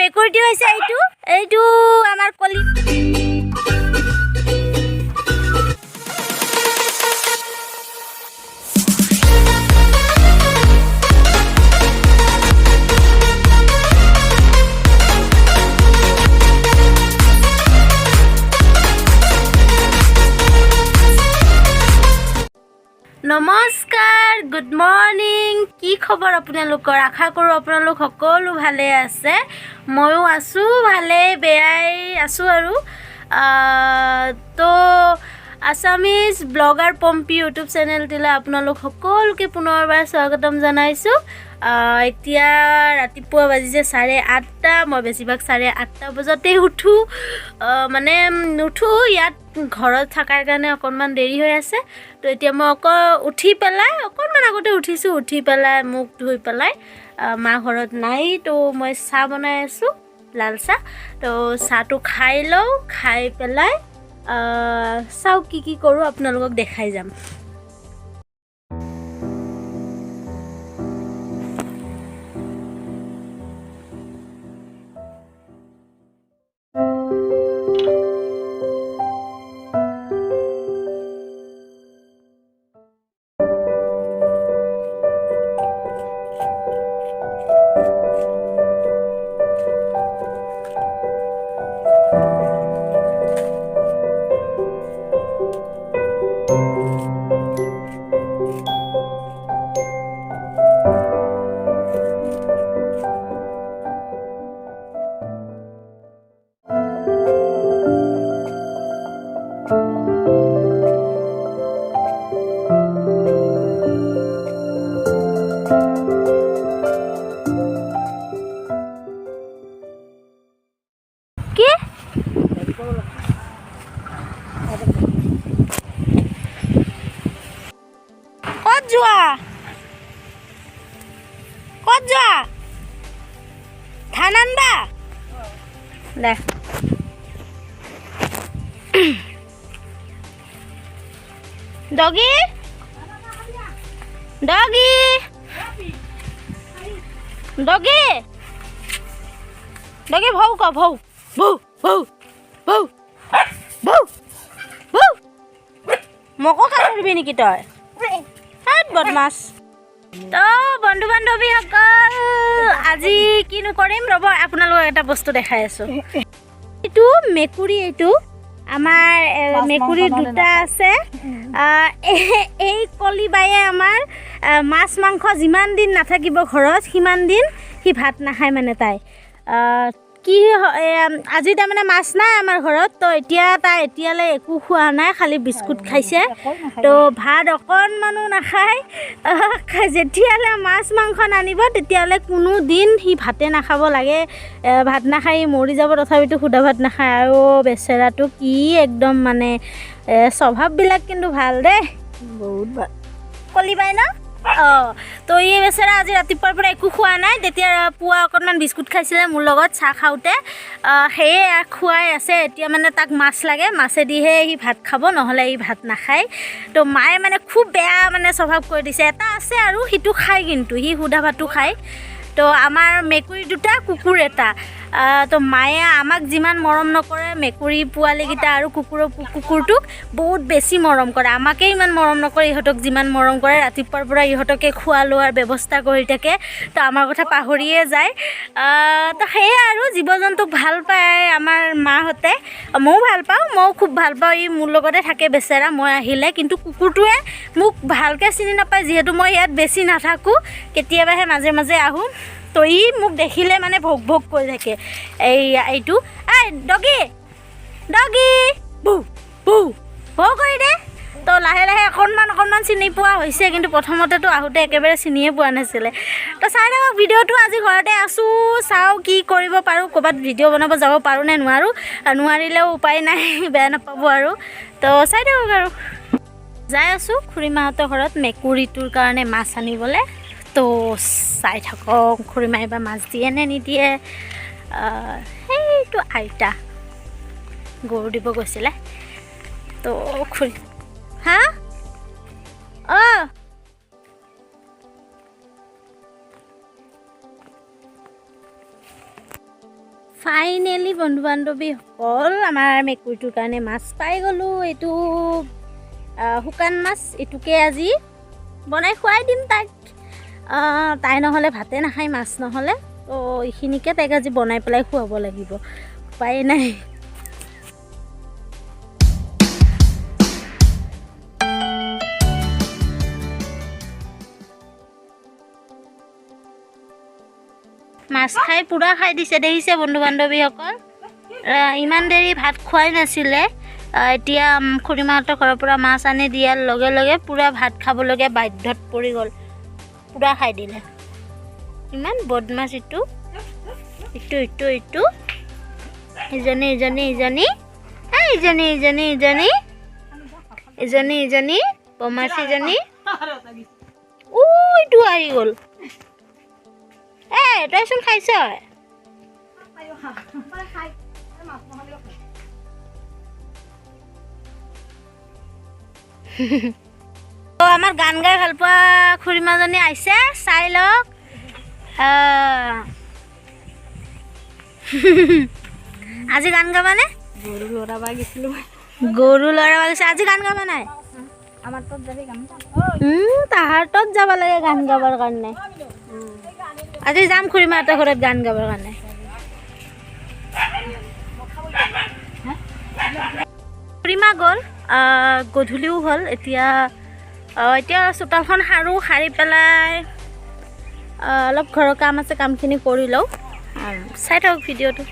মেকুৰীটো হৈছে এইটো আমাৰ কলি নমস্কাৰ গুড মৰ্নিং কি খবৰ আপোনালোকৰ আশা কৰোঁ আপোনালোক সকলো ভালে আছে ময়ো আছোঁ ভালে বেয়াই আছোঁ আৰু তো আছামিজ ব্লগাৰ পম্পি ইউটিউব চেনেলটিলৈ আপোনালোক সকলোকে পুনৰবাৰ স্বাগতম জনাইছোঁ এতিয়া ৰাতিপুৱা বাজিছে 8:30 মই বেছিভাগ 8:30 বজাতেই উঠোঁ মানে নুঠোঁ ইয়াত ঘৰত থকাৰ কাৰণে অকণমান দেৰি হৈ আছে তো এতিয়া মই উঠি পেলাই অকণমান আগতে উঠিছোঁ উঠি পেলাই মুখ ধুই পেলাই মা ঘৰত নাই তো মই চাহ বনাই আছোঁ লাল চাহ তো চাহটো খাই লওঁ খাই পেলাই চাওঁ কি কৰোঁ আপোনালোকক দেখাই যাম ক'ত যোৱা ধান আনবা দে ডগি ডগি ডগি ডগি ভৌ ক ভৌ ভৌ ভৌ ভৌ ভৌ ভৌ মোকো কামুৰিবি নেকি তই বদমাছ তো বন্ধু বান্ধৱীসকল আজি কিনো কৰিম ৰ'ব আপোনালোকক এটা বস্তু দেখাই আছোঁ এইটো মেকুৰী এইটো আমাৰ মেকুৰী দুটা আছে এই কলিবায়ে আমাৰ মাছ মাংস যিমান দিন নাথাকিব ঘৰত সিমান দিন সি ভাত নাখায় মানে তাই কি আজি তাৰমানে মাছ নাই আমাৰ ঘৰত তো এতিয়া তাই এতিয়ালৈ একো খোৱা নাই খালি বিস্কুট খাইছে তো ভাত অকণমানো নাখায় যেতিয়ালৈ মাছ মাংস নানিব তেতিয়ালৈ কোনো দিন সি ভাতে নাখাব লাগে ভাত নাখাই মৰি যাব তথাপিতো সুদা ভাত নাখায় আৰু বেচেৰাটো কি একদম মানে স্বভাৱবিলাক কিন্তু ভাল দেই বহুত ভাল কলিবাই ন তো এই বেচেৰা আজি ৰাতিপুৱাৰ পৰা একো খোৱা নাই তেতিয়া পুৱা অকণমান বিস্কুট খাইছিলে মোৰ লগত চাহ খাওঁতে সেয়ে খুৱাই আছে এতিয়া মানে তাক মাছ লাগে মাছেদিহে সি ভাত খাব নহ'লে সি ভাত নাখায় তো মায়ে মানে খুব বেয়া মানে স্বভাৱ কৰি দিছে এটা আছে আৰু সিটো খায় কিন্তু সি সুদা ভাতো খায় তো আমাৰ মেকুৰী দুটা কুকুৰ এটা তো মায়ে আমাক যিমান মৰম নকৰে মেকুৰী পোৱালিকেইটা আৰু কুকুৰটোক বহুত বেছি মৰম কৰে আমাকে ইমান মৰম নকৰে ইহঁতক যিমান মৰম কৰে ৰাতিপুৱাৰ পৰা ইহঁতকে খোৱা লোৱাৰ ব্যৱস্থা কৰি থাকে তো আমাৰ কথা পাহৰিয়ে যায় তো সেয়ে আৰু জীৱ জন্তুক ভাল পায় আমাৰ মাহঁতে ময়ো ভাল পাওঁ ময়ো খুব ভাল পাওঁ ই মোৰ লগতে থাকে বেচেৰা মই আহিলে কিন্তু কুকুৰটোৱে মোক ভালকৈ চিনি নাপায় যিহেতু মই ইয়াত বেছি নাথাকোঁ কেতিয়াবাহে মাজে মাজে আহোঁ তো ই মোক দেখিলে মানে ভোক ভোক কৰি থাকে এইটো ডগি ডগি বু বু ভৌ কৰি দে তো লাহে লাহে অকণমান চিনি পোৱা হৈছে কিন্তু প্ৰথমতেতো আহোঁতে একেবাৰে চিনিয়ে পোৱা নাছিলে তো চাই থাকক ভিডিঅ'টো আজি ঘৰতে আছোঁ চাওঁ কি কৰিব পাৰোঁ ক'ৰবাত ভিডিঅ' বনাব যাব পাৰোঁ নে নোৱাৰিলেও উপায় নাই বেয়া নাপাব আৰু তো চাই থাকক আৰু যাই আছোঁ খুৰীমাহঁতৰ ঘৰত মেকুৰীটোৰ কাৰণে মাছ আনিবলৈ তো চাই থাকক খুৰীমাই বা মাছ দিয়ে নে নিদিয়ে সেইটো আইতা গৰু দিব গৈছিলে তো খুৰী হা ফাইনেলি বন্ধু বান্ধৱীসকল আমাৰ মেকুৰীটোৰ কাৰণে মাছ পাই গ'লোঁ। এইটো শুকান মাছ, এইটোকে আজি বনাই খুৱাই দিম তাইক। তাই নহ'লে ভাতে নাখায় মাছ নহ'লে, তো এইখিনিকে তাইক আজি বনাই পেলাই খুৱাব লাগিব, উপায় নাই। মাছ খাই পূৰা খাই দিছে, দেখিছে বন্ধু বান্ধৱীসকল। ইমান দেৰি ভাত খোৱাই নাছিলে, এতিয়া খুৰীমাহঁতৰ ঘৰৰ পৰা মাছ আনি দিয়াৰ লগে লগে পূৰা ভাত খাবলগীয়া বাধ্যত পৰি গ'ল, পূৰা খাই দিলে। ইমান বদমাছ ইটো ইটো ইটো ইটো ইজনী ইজনী ইজনী ইজনী ইজনী ইজনী ইজনী ইজনী বদমাছিজনী ইটো আহি গ'ল। তইচোন খাইছ। আমাৰ গান গাই ভাল পোৱা খুৰীমাজনী আহিছে, চাই লওক। আজি গান গাবানে? গৰু লৰাব গৈছিলোঁ। গৰু লৰাব গৈছে, আজি গান গাবা নাই? আমাৰ তাত যাবি গান তাহাৰ তাত যাব লাগে গান গাবৰ কাৰণে। আজি যাম খুৰীমাহঁতৰ ঘৰত গান গাবৰ কাৰণে। খুৰীমা গ'ল, গধূলিও হ'ল। এতিয়া চোতালখন সাৰি পেলাই অলপ ঘৰৰ কাম আছে, কামখিনি কৰি লওঁ। চাই থাকক ভিডিঅ'টো।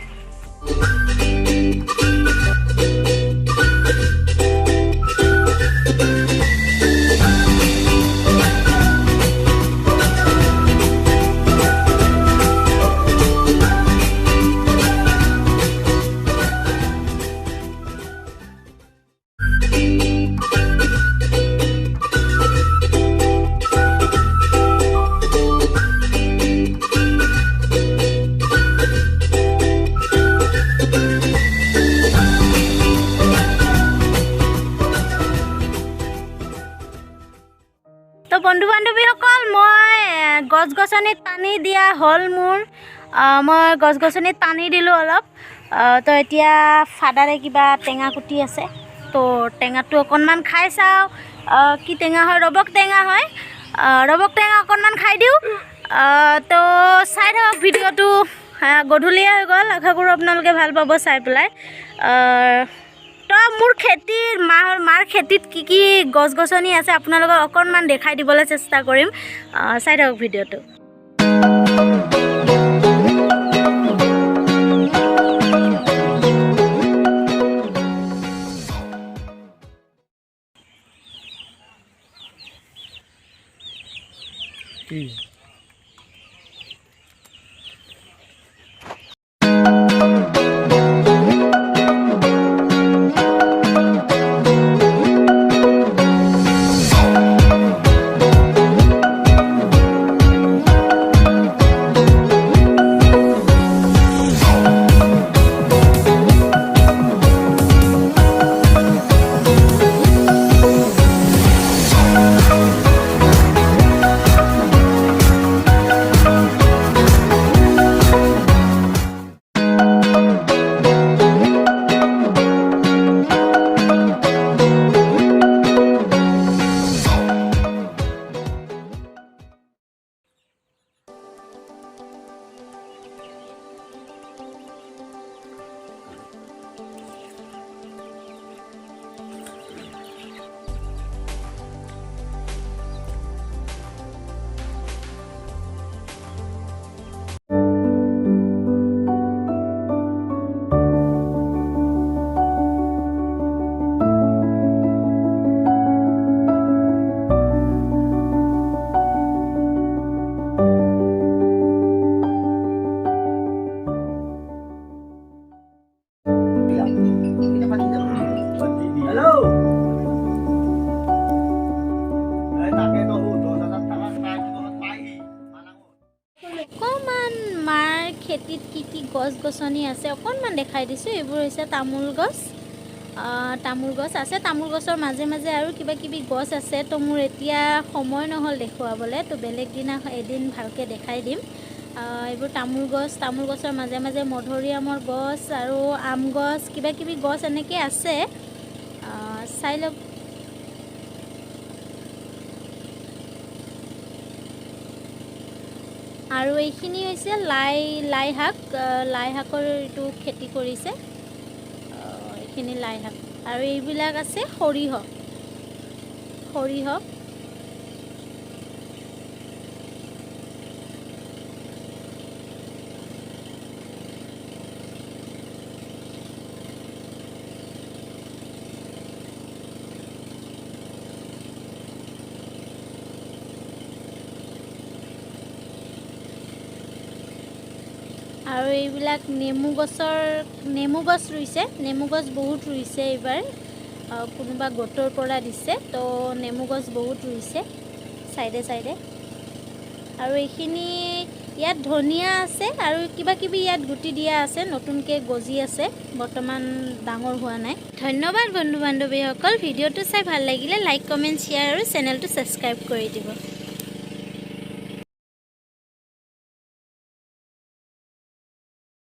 তো বন্ধু বান্ধৱীসকল, মই গছ গছনিত পানী দিয়া হ'ল মোৰ। মই গছ গছনিত পানী দিলোঁ অলপ। তো এতিয়া ফাদাৰে কিবা টেঙা কুটি আছে, তো টেঙাটো অকণমান খাই চাওঁ। কি টেঙা হয়? ৰবক টেঙা হয়। ৰবক টেঙা অকণমান খাই দিওঁ। তো চাই থাকক ভিডিঅ'টো। গধূলিয়ে হৈ গ'ল, আশা কৰোঁ আপোনালোকে ভাল পাব চাই পেলাই। তো মোৰ খেতিৰ মাৰ খেতিত কি কি গছ গছনি আছে আপোনালোকক অকণমান দেখাই দিবলৈ চেষ্টা কৰিম। চাই থাকক ভিডিঅ'টো। খেতিত কি কি গছ গছনি আছে অকণমান দেখাই দিছোঁ। এইবোৰ হৈছে তামোল গছ। তামোল গছ আছে, তামোল গছৰ মাজে মাজে আৰু কিবা কিবি গছ আছে। তো মোৰ এতিয়া সময় নহ'ল দেখুৱাবলৈ, তো বেলেগ দিনা এদিন ভালকৈ দেখাই দিম। এইবোৰ তামোল গছৰ মাজে মাজে মধুৰিআমৰ গছ আৰু আম গছ কিবা কিবি গছ এনেকৈ আছে। চাই লওক। আৰু এইখিনি হৈছে লাই শাকৰ এইটো খেতি কৰিছে। এইখিনি লাই শাক আৰু এইবিলাক আছে সৰিয়হ। আৰু এইবিলাক নেমু গছ ৰুইছে। নেমু গছ বহুত ৰুইছে এইবাৰ। কোনোবা গোটৰ পৰা দিছে, তো নেমু গছ বহুত ৰুইছে চাইডে চাইডে। আৰু এইখিনি ইয়াত ধনিয়া আছে আৰু কিবা কিবি ইয়াত গুটি দিয়া আছে, নতুনকৈ গজি আছে, বৰ্তমান ডাঙৰ হোৱা নাই। ধন্যবাদ বন্ধু বান্ধৱীসকল, ভিডিঅ'টো চাই ভাল লাগিলে লাইক কমেণ্ট শ্বেয়াৰ আৰু চেনেলটো ছাবস্ক্ৰাইব কৰি দিব।